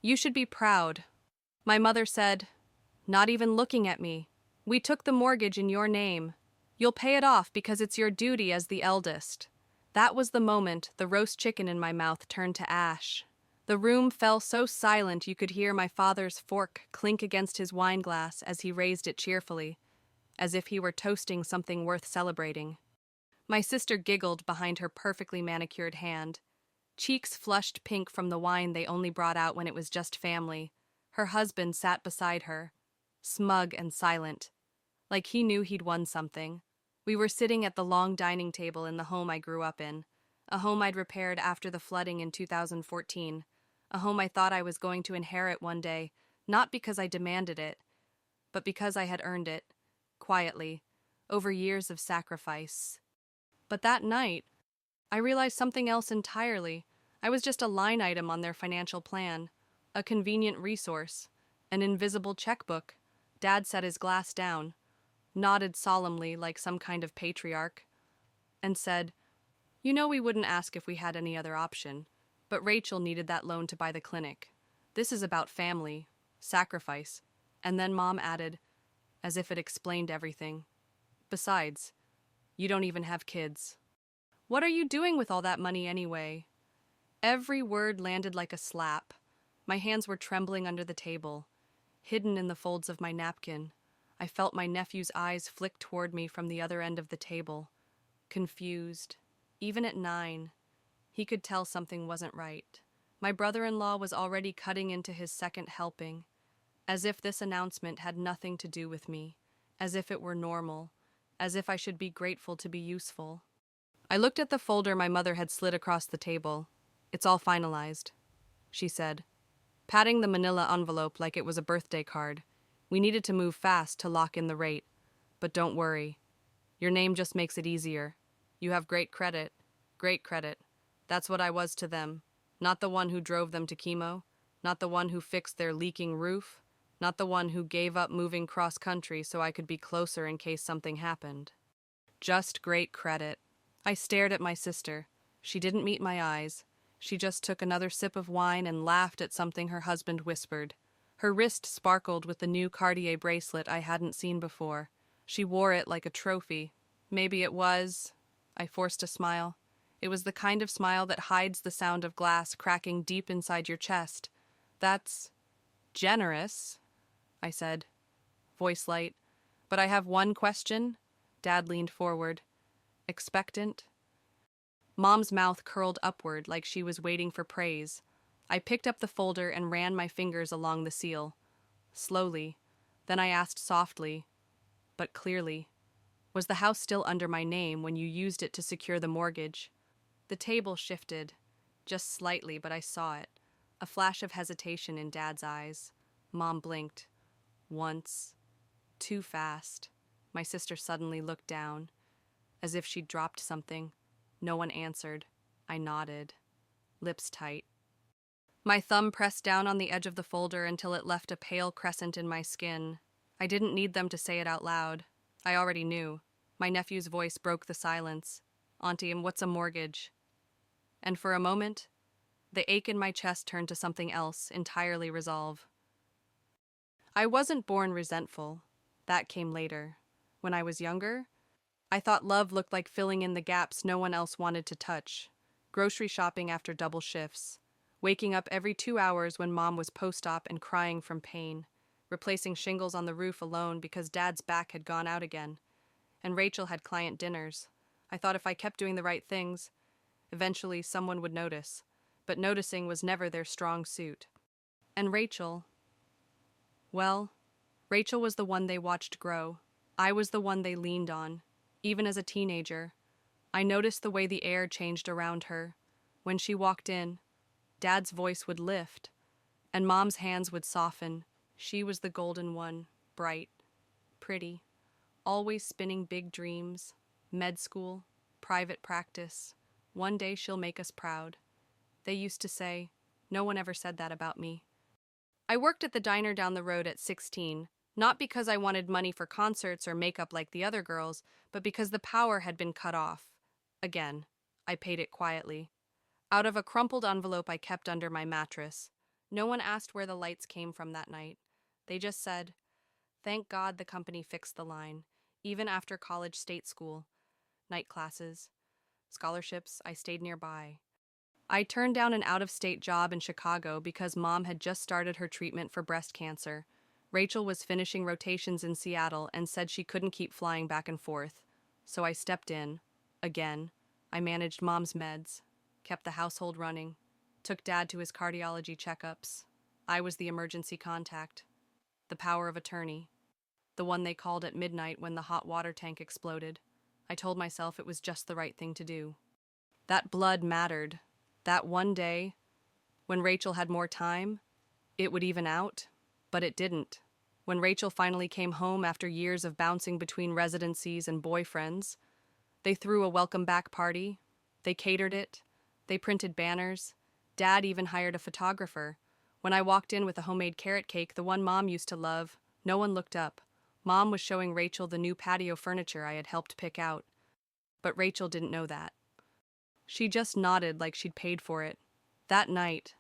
You should be proud. My mother said, not even looking at me. We took the mortgage in your name. You'll pay it off because it's your duty as the eldest. That was the moment the roast chicken in my mouth turned to ash. The room fell so silent you could hear my father's fork clink against his wine glass as he raised it cheerfully, as if he were toasting something worth celebrating. My sister giggled behind her perfectly manicured hand, cheeks flushed pink from the wine they only brought out when it was just family. Her husband sat beside her, smug and silent, like he knew he'd won something. We were sitting at the long dining table in the home I grew up in, a home I'd repaired after the flooding in 2014, a home I thought I was going to inherit one day, not because I demanded it, but because I had earned it, quietly, over years of sacrifice. But that night, I realized something else entirely. I was just a line item on their financial plan, a convenient resource, an invisible checkbook. Dad set his glass down, nodded solemnly like some kind of patriarch, and said, "You know we wouldn't ask if we had any other option, but Rachel needed that loan to buy the clinic. This is about family, sacrifice." And then Mom added, as if it explained everything, "Besides, you don't even have kids. What are you doing with all that money anyway?" Every word landed like a slap. My hands were trembling under the table, hidden in the folds of my napkin. I felt my nephew's eyes flick toward me from the other end of the table, confused. Even at 9, he could tell something wasn't right. My brother-in-law was already cutting into his second helping, as if this announcement had nothing to do with me, as if it were normal, as if I should be grateful to be useful. I looked at the folder my mother had slid across the table. "It's all finalized," she said, patting the manila envelope like it was a birthday card. "We needed to move fast to lock in the rate, but don't worry. Your name just makes it easier. You have great credit. Great credit. That's what I was to them. Not the one who drove them to chemo, not the one who fixed their leaking roof, not the one who gave up moving cross-country so I could be closer in case something happened. Just great credit." I stared at my sister. She didn't meet my eyes. She just took another sip of wine and laughed at something her husband whispered. Her wrist sparkled with the new Cartier bracelet I hadn't seen before. She wore it like a trophy. Maybe it was. I forced a smile. It was the kind of smile that hides the sound of glass cracking deep inside your chest. "That's generous," I said, voice light. "But I have one question." Dad leaned forward, expectant. Mom's mouth curled upward like she was waiting for praise. I picked up the folder and ran my fingers along the seal. Slowly. Then I asked softly, but clearly, "Was the house still under my name when you used it to secure the mortgage?" The table shifted, just slightly, but I saw it. A flash of hesitation in Dad's eyes. Mom blinked. Once. Too fast. My sister suddenly looked down, as if she'd dropped something. No one answered. I nodded, lips tight. My thumb pressed down on the edge of the folder until it left a pale crescent in my skin. I didn't need them to say it out loud. I already knew. My nephew's voice broke the silence. "Auntie, and what's a mortgage?" And for a moment, the ache in my chest turned to something else, entirely resolve. I wasn't born resentful. That came later. When I was younger, I thought love looked like filling in the gaps no one else wanted to touch. Grocery shopping after double shifts. Waking up every 2 hours when Mom was post-op and crying from pain. Replacing shingles on the roof alone because Dad's back had gone out again. And Rachel had client dinners. I thought if I kept doing the right things, eventually someone would notice. But noticing was never their strong suit. And Rachel, well, Rachel was the one they watched grow. I was the one they leaned on. Even as a teenager, I noticed the way the air changed around her. When she walked in, Dad's voice would lift, and Mom's hands would soften. She was the golden one, bright, pretty, always spinning big dreams, med school, private practice. One day she'll make us proud. They used to say, no one ever said that about me. I worked at the diner down the road at 16, not because I wanted money for concerts or makeup like the other girls, but because the power had been cut off. Again, I paid it quietly. Out of a crumpled envelope I kept under my mattress. No one asked where the lights came from that night. They just said, "Thank God the company fixed the line." Even after college state school, night classes, scholarships, I stayed nearby. I turned down an out-of-state job in Chicago because Mom had just started her treatment for breast cancer. Rachel was finishing rotations in Seattle and said she couldn't keep flying back and forth. So I stepped in. Again. I managed Mom's meds, kept the household running, took Dad to his cardiology checkups. I was the emergency contact, the power of attorney, the one they called at midnight when the hot water tank exploded. I told myself it was just the right thing to do. That blood mattered. That one day, when Rachel had more time, it would even out, but it didn't. When Rachel finally came home after years of bouncing between residencies and boyfriends, they threw a welcome back party. They catered it. They printed banners. Dad even hired a photographer. When I walked in with a homemade carrot cake, the one Mom used to love, no one looked up. Mom was showing Rachel the new patio furniture I had helped pick out. But Rachel didn't know that. She just nodded like she'd paid for it. That night,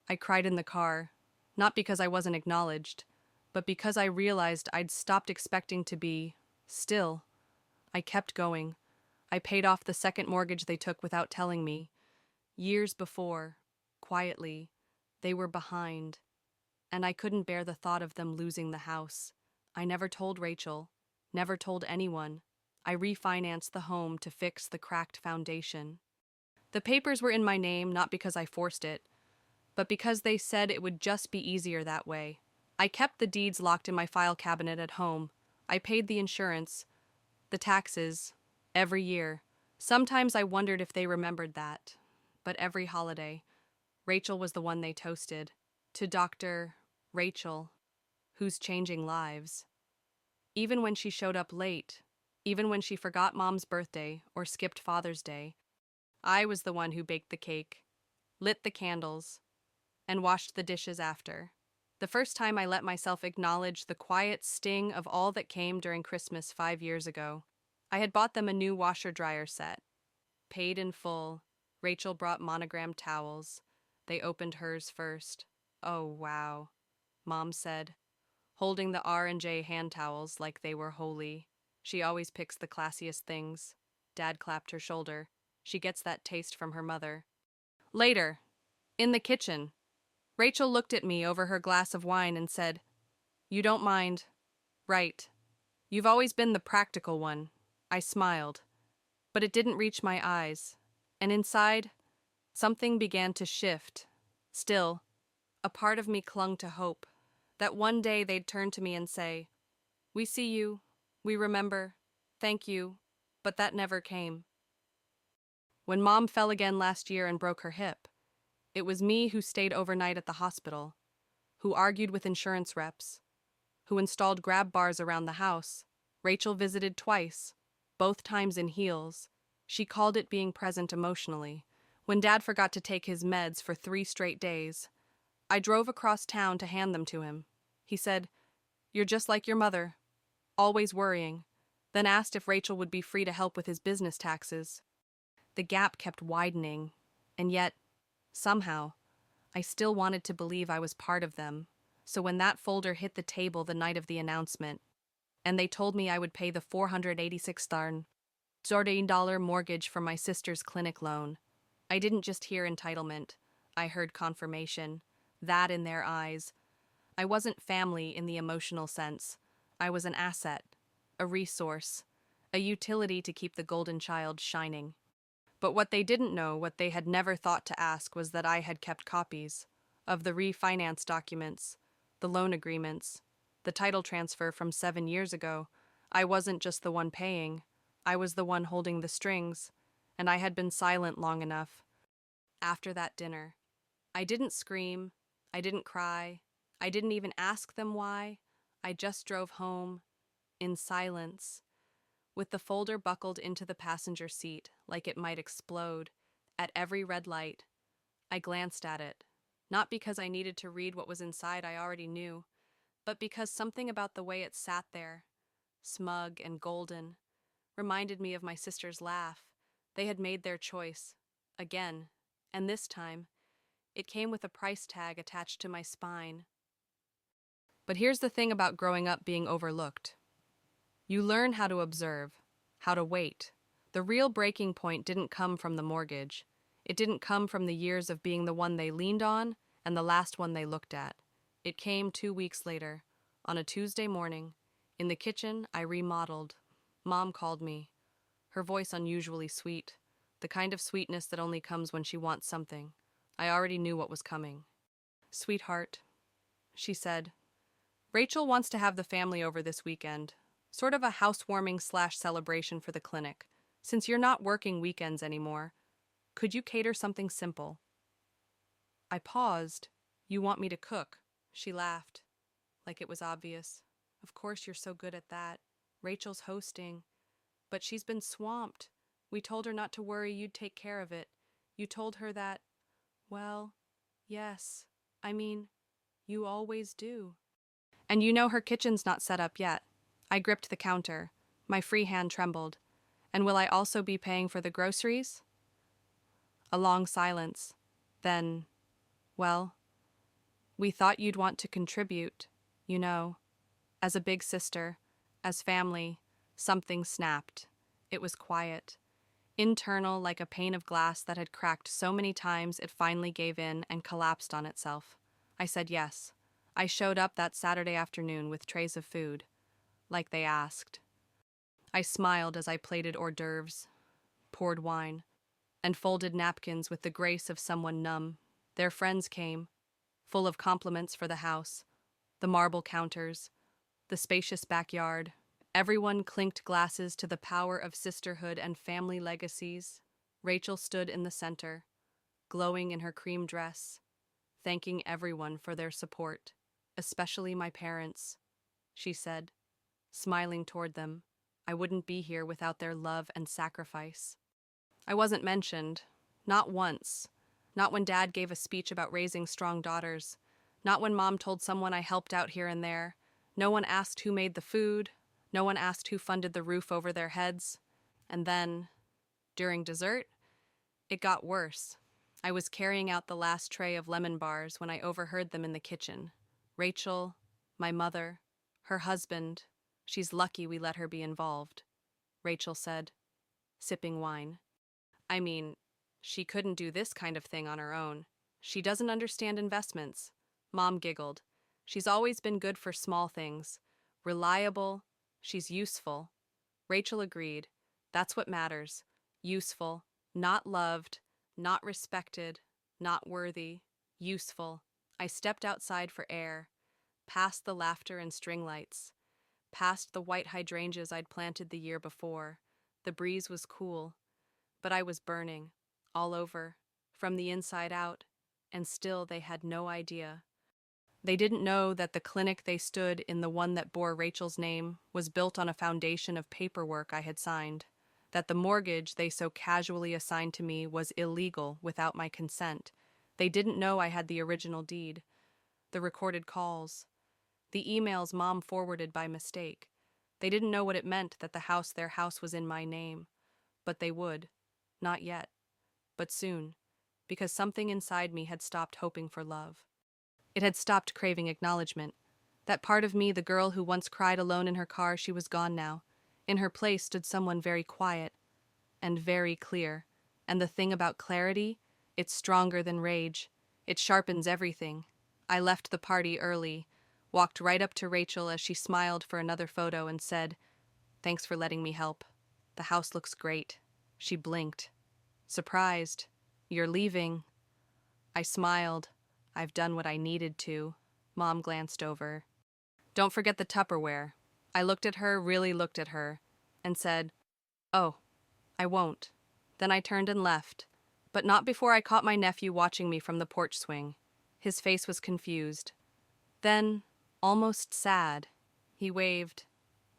I cried in the car, not because I wasn't acknowledged, but because I realized I'd stopped expecting to be still. I kept going. I paid off the second mortgage they took without telling me. Years before, quietly, they were behind, and I couldn't bear the thought of them losing the house. I never told Rachel, never told anyone. I refinanced the home to fix the cracked foundation. The papers were in my name not because I forced it, but because they said it would just be easier that way. I kept the deeds locked in my file cabinet at home. I paid the insurance, the taxes, every year. Sometimes I wondered if they remembered that. But every holiday, Rachel was the one they toasted. To Dr. Rachel, who's changing lives. Even when she showed up late, even when she forgot Mom's birthday or skipped Father's Day, I was the one who baked the cake, lit the candles, and washed the dishes after. The first time I let myself acknowledge the quiet sting of all that came during Christmas 5 years ago. I had bought them a new washer-dryer set. Paid in full. Rachel brought monogrammed towels. They opened hers first. "Oh, wow," Mom said, holding the R&J hand towels like they were holy. She always picks the classiest things. Dad clapped her shoulder. She gets that taste from her mother. Later, in the kitchen, Rachel looked at me over her glass of wine and said, "You don't mind, right? You've always been the practical one." I smiled, but it didn't reach my eyes, and inside, something began to shift. Still, a part of me clung to hope, that one day they'd turn to me and say, "We see you, we remember, thank you," but that never came. When Mom fell again last year and broke her hip, it was me who stayed overnight at the hospital, who argued with insurance reps, who installed grab bars around the house. Rachel visited twice, both times in heels. She called it being present emotionally. When Dad forgot to take his meds for 3 straight days, I drove across town to hand them to him. He said, "You're just like your mother, always worrying," then asked if Rachel would be free to help with his business taxes. The gap kept widening, and yet, somehow, I still wanted to believe I was part of them. So when that folder hit the table the night of the announcement, and they told me I would pay the $486,000 mortgage for my sister's clinic loan, I didn't just hear entitlement. I heard confirmation. That in their eyes. I wasn't family in the emotional sense. I was an asset, a resource, a utility to keep the golden child shining. But what they didn't know, what they had never thought to ask, was that I had kept copies of the refinance documents, the loan agreements, the title transfer from 7 years ago. I wasn't just the one paying. I was the one holding the strings, and I had been silent long enough. After that dinner, I didn't scream, I didn't cry, I didn't even ask them why. I just drove home, in silence, with the folder buckled into the passenger seat like it might explode. At every red light, I glanced at it, not because I needed to read what was inside I already knew, but because something about the way it sat there, smug and golden, reminded me of my sister's laugh. They had made their choice, again, and this time, It came with a price tag attached to my spine. But here's the thing about growing up being overlooked. You learn how to observe, how to wait. The real breaking point didn't come from the mortgage. It didn't come from the years of being the one they leaned on and the last one they looked at. It came 2 weeks later, on a Tuesday morning. In the kitchen, I remodeled. Mom called me, her voice unusually sweet, the kind of sweetness that only comes when she wants something. I already knew what was coming. "Sweetheart," she said, "Rachel wants to have the family over this weekend. Sort of a housewarming/celebration for the clinic. Since you're not working weekends anymore, could you cater something simple?" I paused. "You want me to cook?" She laughed, like it was obvious. "Of course you're so good at that. Rachel's hosting. But she's been swamped. We told her not to worry, you'd take care of it. You told her that, well, yes. I mean, you always do." "And you know her kitchen's not set up yet." I gripped the counter. My free hand trembled. "And will I also be paying for the groceries?" A long silence. Then, "Well, we thought you'd want to contribute, you know. As a big sister, as family." Something snapped. It was quiet. Internal, like a pane of glass that had cracked so many times it finally gave in and collapsed on itself. I said yes. I showed up that Saturday afternoon with trays of food, like they asked. I smiled as I plated hors d'oeuvres, poured wine, and folded napkins with the grace of someone numb. Their friends came, full of compliments for the house, the marble counters, the spacious backyard. Everyone clinked glasses to the power of sisterhood and family legacies. Rachel stood in the center, glowing in her cream dress, thanking everyone for their support, especially my parents, she said, smiling toward them. I wouldn't be here without their love and sacrifice. I wasn't mentioned, not once, not when Dad gave a speech about raising strong daughters, not when Mom told someone I helped out here and there. No one asked who made the food. No one asked who funded the roof over their heads. And then, during dessert, it got worse. I was carrying out the last tray of lemon bars when I overheard them in the kitchen. Rachel, my mother, her husband. "She's lucky we let her be involved," Rachel said, sipping wine. "I mean, she couldn't do this kind of thing on her own. She doesn't understand investments." Mom giggled. "She's always been good for small things. Reliable. She's useful." Rachel agreed. "That's what matters. Useful. Not loved, not respected, not worthy. Useful." I stepped outside for air, past the laughter and string lights, past the white hydrangeas I'd planted the year before. The breeze was cool, but I was burning, all over, from the inside out, and still they had no idea. They didn't know that the clinic they stood in, the one that bore Rachel's name, was built on a foundation of paperwork I had signed, that the mortgage they so casually assigned to me was illegal without my consent. They didn't know I had the original deed, the recorded calls, the emails Mom forwarded by mistake. They didn't know what it meant that their house was in my name. But they would. Not yet. But soon. Because something inside me had stopped hoping for love. It had stopped craving acknowledgement. That part of me, the girl who once cried alone in her car, she was gone now. In her place stood someone very quiet and very clear. And the thing about clarity, it's stronger than rage. It sharpens everything. I left the party early, walked right up to Rachel as she smiled for another photo and said, "Thanks for letting me help. The house looks great." She blinked. "Surprised. You're leaving." I smiled. "I've done what I needed to." Mom glanced over. "Don't forget the Tupperware." I looked at her, really looked at her, and said, "Oh, I won't." Then I turned and left, but not before I caught my nephew watching me from the porch swing. His face was confused. Then, almost sad, he waved,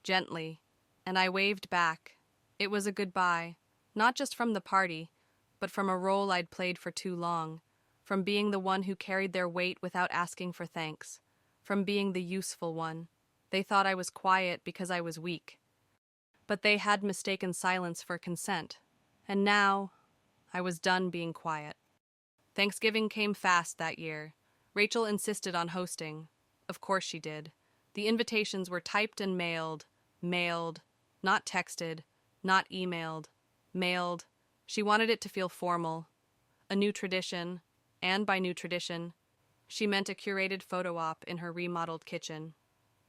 gently, and I waved back. It was a goodbye, not just from the party, but from a role I'd played for too long, from being the one who carried their weight without asking for thanks, from being the useful one. They thought I was quiet because I was weak. But they had mistaken silence for consent, and now I was done being quiet. Thanksgiving came fast that year. Rachel insisted on hosting. Of course she did. The invitations were typed and mailed, not texted, not emailed, mailed. She wanted it to feel formal, a new tradition, and by new tradition, she meant a curated photo op in her remodeled kitchen,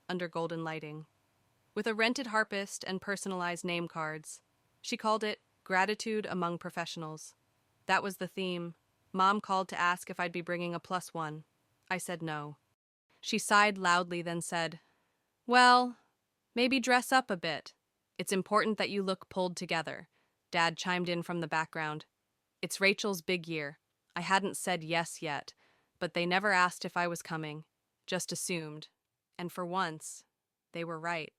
under golden lighting, with a rented harpist and personalized name cards. She called it Gratitude Among Professionals. That was the theme. Mom called to ask if I'd be bringing a +1. I said no. She sighed loudly, then said, "Well, maybe dress up a bit. It's important that you look pulled together." Dad chimed in from the background. It's Rachel's big year. I hadn't said yes yet, but they never asked if I was coming, just assumed. And for once, they were right.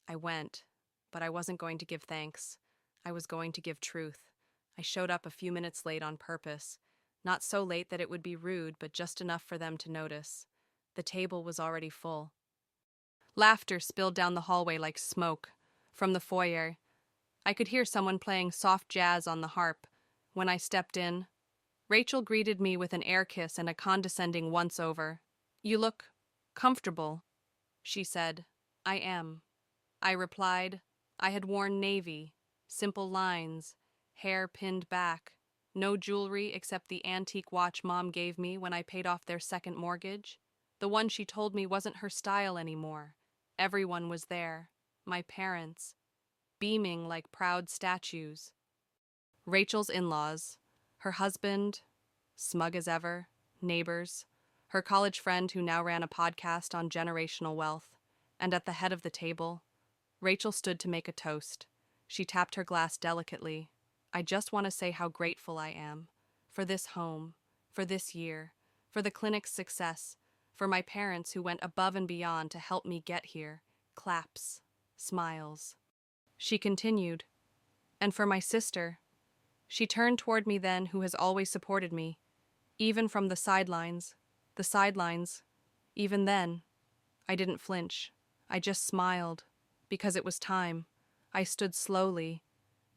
I went, but I wasn't going to give thanks. I was going to give truth. I showed up a few minutes late on purpose. Not so late that it would be rude, but just enough for them to notice. The table was already full. Laughter spilled down the hallway like smoke. From the foyer, I could hear someone playing soft jazz on the harp. When I stepped in, Rachel greeted me with an air kiss and a condescending once-over. "You look comfortable," she said. "I am." I replied. I had worn navy, simple lines, hair pinned back, no jewelry except the antique watch Mom gave me when I paid off their second mortgage. The one she told me wasn't her style anymore. Everyone was there, my parents, beaming like proud statues. Rachel's in-laws, her husband, smug as ever, neighbors, her college friend who now ran a podcast on generational wealth, and at the head of the table, Rachel stood to make a toast. She tapped her glass delicately. "I just want to say how grateful I am for this home, for this year, for the clinic's success, for my parents who went above and beyond to help me get here." Claps, smiles. She continued, "And for my sister." She turned toward me then, who has always supported me, even from the sidelines. Even then, I didn't flinch. I just smiled, because it was time. I stood slowly,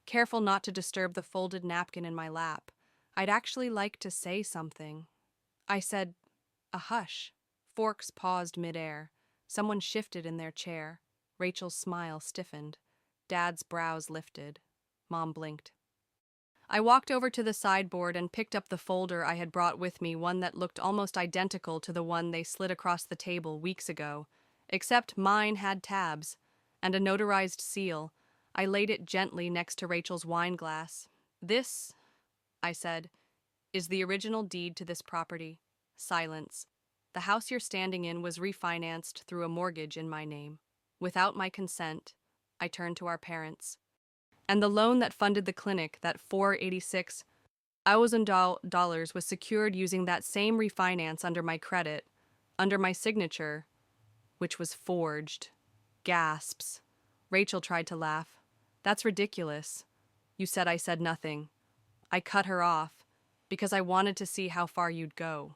careful not to disturb the folded napkin in my lap. I'd actually like to say something. I said, "A hush." Forks paused midair. Someone shifted in their chair. Rachel's smile stiffened. Dad's brows lifted. Mom blinked. I walked over to the sideboard and picked up the folder I had brought with me, one that looked almost identical to the one they slid across the table weeks ago, except mine had tabs and a notarized seal. I laid it gently next to Rachel's wine glass. "This," I said, "is the original deed to this property." Silence. The house you're standing in was refinanced through a mortgage in my name. Without my consent, I turned to our parents. And the loan that funded the clinic, that $486,000, was secured using that same refinance under my credit, under my signature, which was forged. Gasps. Rachel tried to laugh. "That's ridiculous." "You said I said nothing." I cut her off, because I wanted to see how far you'd go.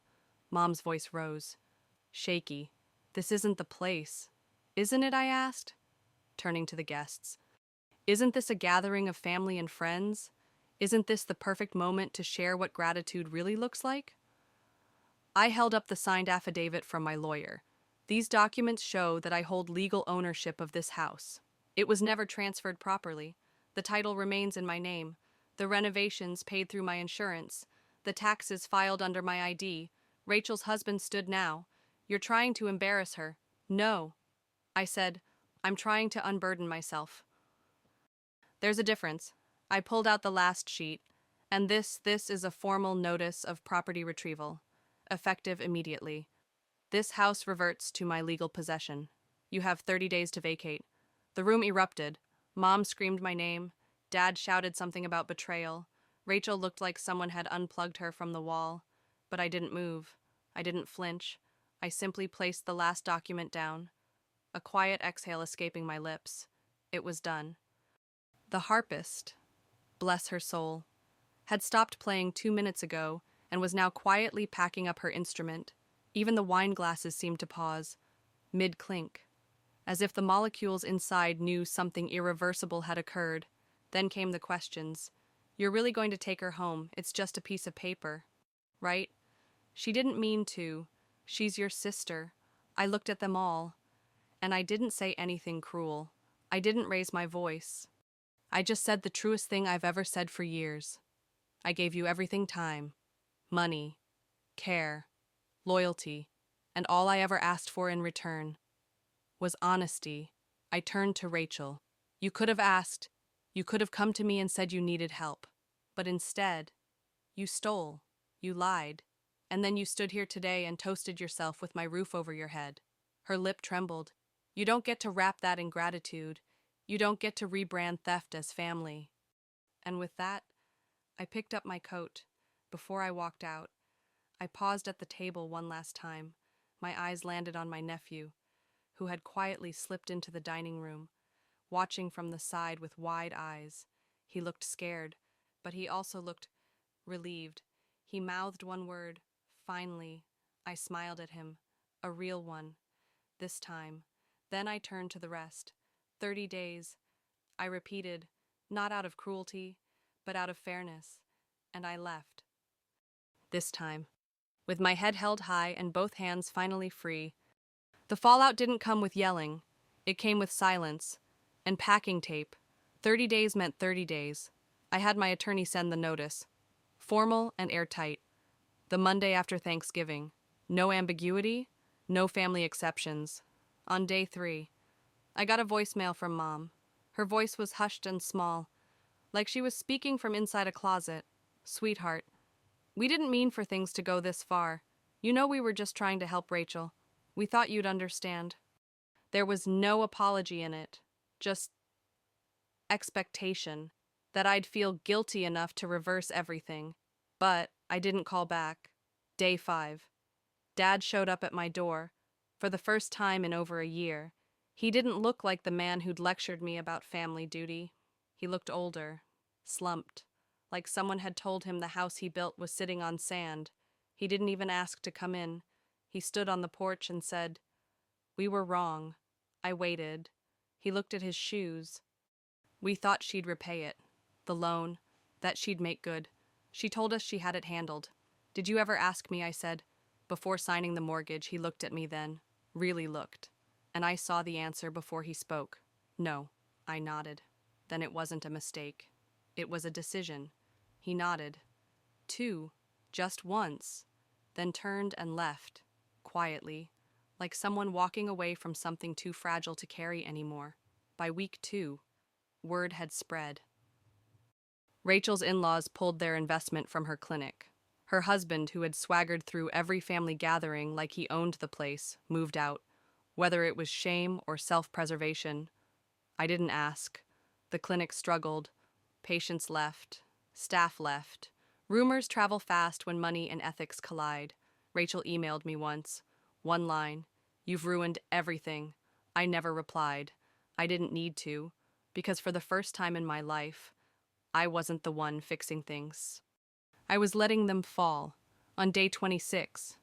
Mom's voice rose, shaky. "This isn't the place." "Isn't it?" I asked, turning to the guests. "Isn't this a gathering of family and friends? Isn't this the perfect moment to share what gratitude really looks like?" I held up the signed affidavit from my lawyer. "These documents show that I hold legal ownership of this house. It was never transferred properly. The title remains in my name. The renovations paid through my insurance. The taxes filed under my ID. Rachel's husband stood now. You're trying to embarrass her." "No," I said. "I'm trying to unburden myself. There's a difference." I pulled out the last sheet, and this is a formal notice of property retrieval, effective immediately. This house reverts to my legal possession. You have 30 days to vacate. The room erupted. Mom screamed my name. Dad shouted something about betrayal. Rachel looked like someone had unplugged her from the wall. But I didn't move. I didn't flinch. I simply placed the last document down, a quiet exhale escaping my lips. It was done. The harpist, bless her soul, had stopped playing 2 minutes ago and was now quietly packing up her instrument. Even the wine glasses seemed to pause, mid-clink, as if the molecules inside knew something irreversible had occurred. Then came the questions. "You're really going to take her home? It's just a piece of paper." right? She didn't mean to. She's your sister. I looked at them all, and I didn't say anything cruel. I didn't raise my voice. I just said the truest thing I've ever said for years. I gave you everything: time, money, care, loyalty, and all I ever asked for in return was honesty. I turned to Rachel. You could have asked, you could have come to me and said you needed help. But instead, you stole, you lied, and then you stood here today and toasted yourself with my roof over your head. Her lip trembled. You don't get to wrap that in gratitude. You don't get to rebrand theft as family. And with that, I picked up my coat. Before I walked out, I paused at the table one last time. My eyes landed on my nephew, who had quietly slipped into the dining room, watching from the side with wide eyes. He looked scared, but he also looked relieved. He mouthed one word, finally. I smiled at him, a real one, this time. Then I turned to the rest. 30 days. I repeated, not out of cruelty, but out of fairness. And I left. This time, with my head held high and both hands finally free. The fallout didn't come with yelling. It came with silence and packing tape. 30 days meant 30 days. I had my attorney send the notice. Formal and airtight. The Monday after Thanksgiving. No ambiguity, no family exceptions. On day 3, I got a voicemail from Mom. Her voice was hushed and small, like she was speaking from inside a closet. Sweetheart, we didn't mean for things to go this far. You know we were just trying to help Rachel. We thought you'd understand. There was no apology in it, just expectation that I'd feel guilty enough to reverse everything. But I didn't call back. Day 5. Dad showed up at my door, for the first time in over a year. He didn't look like the man who'd lectured me about family duty. He looked older, slumped, like someone had told him the house he built was sitting on sand. He didn't even ask to come in. He stood on the porch and said, "We were wrong." I waited. He looked at his shoes. We thought she'd repay it. The loan. That she'd make good. She told us she had it handled. "Did you ever ask me?" I said. Before signing the mortgage, he looked at me then. Really looked. And I saw the answer before he spoke. No. I nodded. Then it wasn't a mistake. It was a decision. He nodded. 2. Just once. Then turned and left. Quietly. Like someone walking away from something too fragile to carry anymore. By week 2, word had spread. Rachel's in-laws pulled their investment from her clinic. Her husband, who had swaggered through every family gathering like he owned the place, moved out. Whether it was shame or self-preservation, I didn't ask. The clinic struggled. Patients left. Staff left. Rumors travel fast when money and ethics collide. Rachel emailed me once. One line. "You've ruined everything." I never replied. I didn't need to, because for the first time in my life, I wasn't the one fixing things. I was letting them fall. On day 26,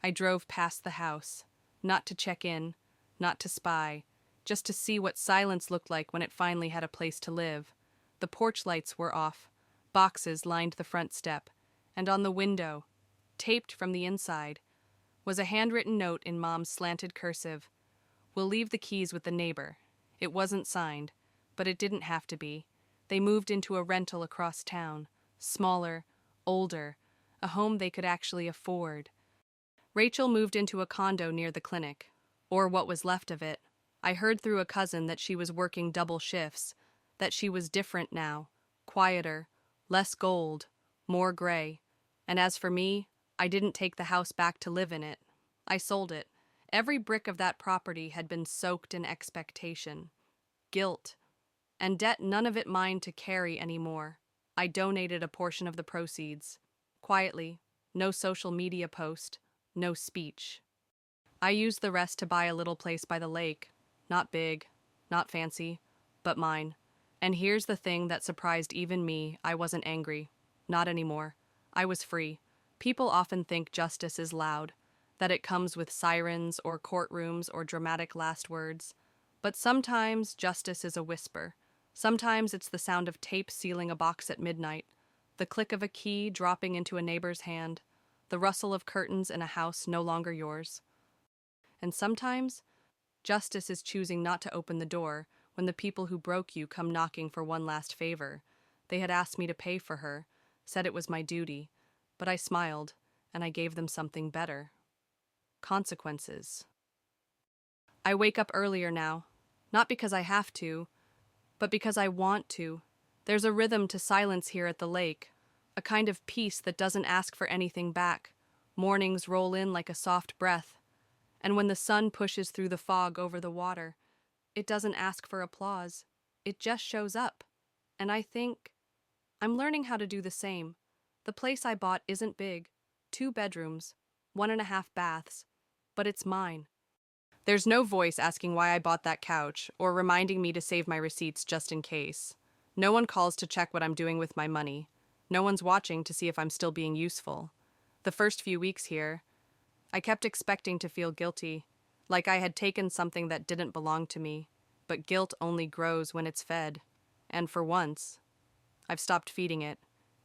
I drove past the house, not to check in, not to spy, just to see what silence looked like when it finally had a place to live. The porch lights were off. Boxes lined the front step, and on the window, taped from the inside, was a handwritten note in Mom's slanted cursive. "We'll leave the keys with the neighbor." It wasn't signed, but it didn't have to be. They moved into a rental across town, smaller, older, a home they could actually afford. Rachel moved into a condo near the clinic, or what was left of it. I heard through a cousin that she was working double shifts, that she was different now, quieter, less gold, more gray. And as for me, I didn't take the house back to live in it. I sold it. Every brick of that property had been soaked in expectation, guilt, and debt none of it mine to carry anymore. I donated a portion of the proceeds. Quietly, no social media post, no speech. I used the rest to buy a little place by the lake. Not big, not fancy, but mine. And here's the thing that surprised even me: I wasn't angry. Not anymore. I was free. People often think justice is loud, that it comes with sirens or courtrooms or dramatic last words. But sometimes justice is a whisper. Sometimes it's the sound of tape sealing a box at midnight, the click of a key dropping into a neighbor's hand, the rustle of curtains in a house no longer yours. And sometimes, justice is choosing not to open the door when the people who broke you come knocking for one last favor. They had asked me to pay for her, said it was my duty, but I smiled, and I gave them something better. Consequences. I wake up earlier now, not because I have to, but because I want to. There's a rhythm to silence here at the lake, a kind of peace that doesn't ask for anything back. Mornings roll in like a soft breath, and when the sun pushes through the fog over the water, it doesn't ask for applause. It just shows up. And I think I'm learning how to do the same. The place I bought isn't big, 2 bedrooms, 1.5 baths, but it's mine. There's no voice asking why I bought that couch or reminding me to save my receipts just in case. No one calls to check what I'm doing with my money. No one's watching to see if I'm still being useful. The first few weeks here, I kept expecting to feel guilty, like I had taken something that didn't belong to me, but guilt only grows when it's fed. And for once, I've stopped feeding it.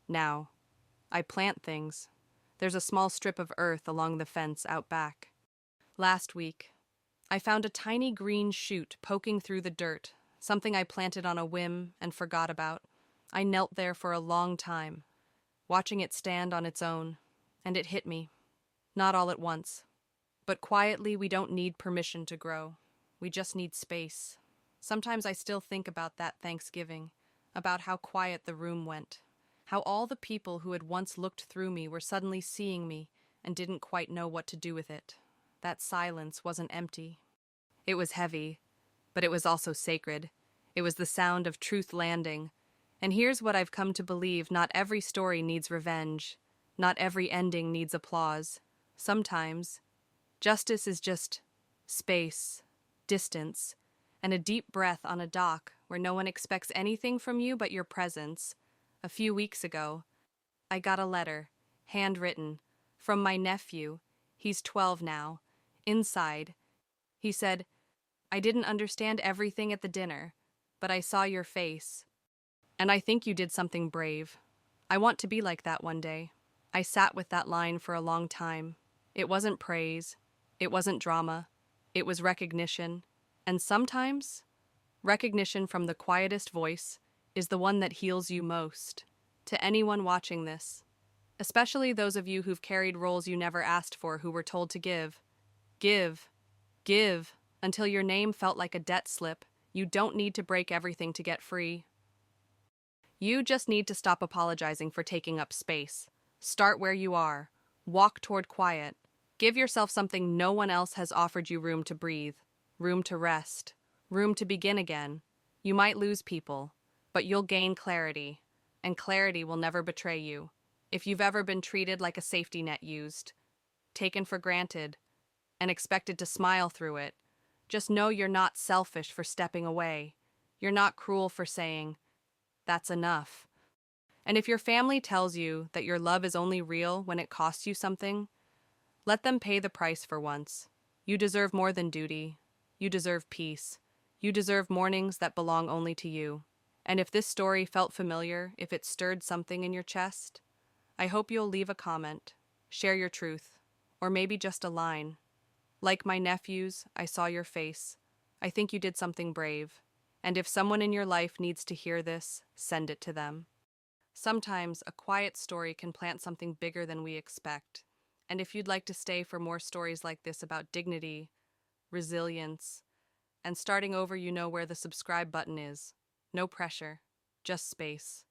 Now, I plant things. There's a small strip of earth along the fence out back. Last week, I found a tiny green shoot poking through the dirt, something I planted on a whim and forgot about. I knelt there for a long time, watching it stand on its own, and it hit me. Not all at once. But quietly, we don't need permission to grow. We just need space. Sometimes I still think about that Thanksgiving, about how quiet the room went, how all the people who had once looked through me were suddenly seeing me and didn't quite know what to do with it. That silence wasn't empty. It was heavy, but it was also sacred. It was the sound of truth landing. And here's what I've come to believe: not every story needs revenge. Not every ending needs applause. Sometimes, justice is just space, distance, and a deep breath on a dock where no one expects anything from you but your presence. A few weeks ago, I got a letter, handwritten, from my nephew. He's 12 now. Inside, he said, "I didn't understand everything at the dinner, but I saw your face. And I think you did something brave. I want to be like that one day." I sat with that line for a long time. It wasn't praise. It wasn't drama. It was recognition. And sometimes, recognition from the quietest voice is the one that heals you most. To anyone watching this, especially those of you who've carried roles you never asked for, who were told to give, give, until your name felt like a debt slip. You don't need to break everything to get free. You just need to stop apologizing for taking up space. Start where you are. Walk toward quiet. Give yourself something no one else has offered you: room to breathe, room to rest, room to begin again. You might lose people, but you'll gain clarity, and clarity will never betray you. If you've ever been treated like a safety net used, taken for granted, and expected to smile through it, just know you're not selfish for stepping away. You're not cruel for saying, "That's enough." And if your family tells you that your love is only real when it costs you something, let them pay the price for once. You deserve more than duty. You deserve peace. You deserve mornings that belong only to you. And if this story felt familiar, if it stirred something in your chest, I hope you'll leave a comment, share your truth, or maybe just a line. Like my nephews, I saw your face. I think you did something brave. And if someone in your life needs to hear this, send it to them. Sometimes a quiet story can plant something bigger than we expect. And if you'd like to stay for more stories like this about dignity, resilience, and starting over, you know where the subscribe button is. No pressure, just space.